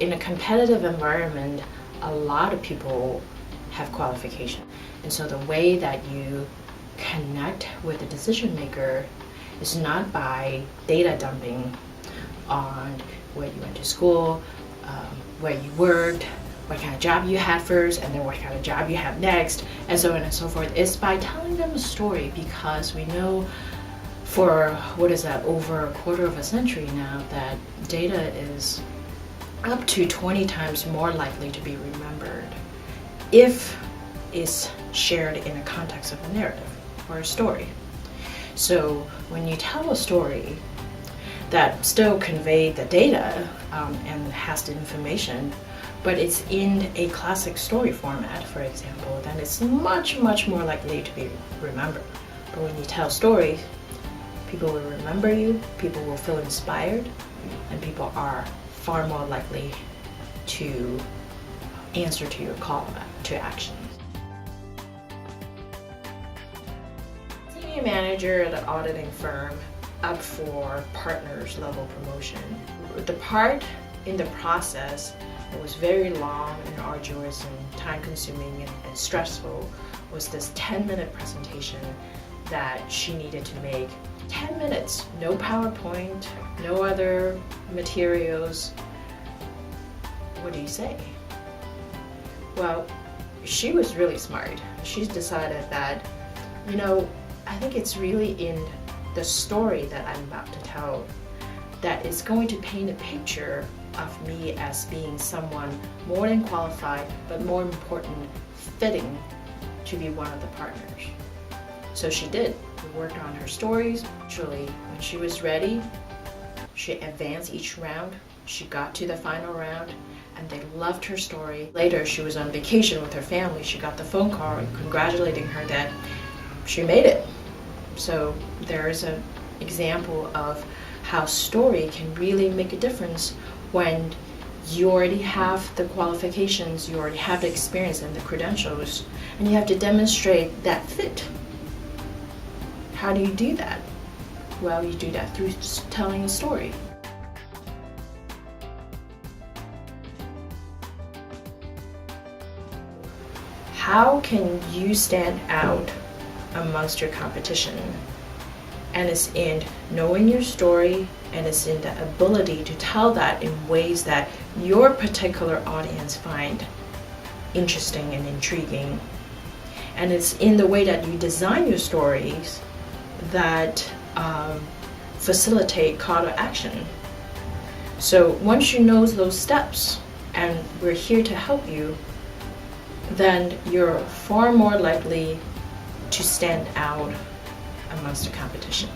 in a competitive environment, a lot of people have qualification. And so the way that you connect with the decision maker is not by data dumping on where you went to school, where you worked, what kind of job you had first, and then what kind of job you have next, and so on and so forth. It's by telling them a story, because we know for, over a quarter of a century now, that data is up to 20 times more likely to be remembered if it's shared in the context of a narrative or a story. So when you tell a story that still conveys the data and has the information, but it's in a classic story format, for example, then it's much, much more likely to be remembered. But when you tell stories, people will remember you, people will feel inspired, and people are far more likely to answer to your call to action. Senior manager at an auditing firm, up for partners level promotion. The part in the process that was very long and arduous and time consuming and stressful was this 10-minute presentation that she needed to make. 10 minutes, no PowerPoint, no other materials. What do you say? Well, she was really smart. She's decided that, I think it's really in the story that I'm about to tell that is going to paint a picture of me as being someone more than qualified, but more important, fitting to be one of the partners. So she did. We worked on her stories. Actually, when she was ready, she advanced each round. She got to the final round, and they loved her story. Later, she was on vacation with her family. She got the phone call congratulating her that she made it. So there is an example of how story can really make a difference when you already have the qualifications, you already have the experience and the credentials, and you have to demonstrate that fit. How do you do that? Well, you do that through telling a story. How can you stand out amongst your competition? And it's in knowing your story, and it's in the ability to tell that in ways that your particular audience find interesting and intriguing. And it's in the way that you design your stories that facilitate call to action. So once you know those steps, and we're here to help you, then you're far more likely to stand out amongst the competition.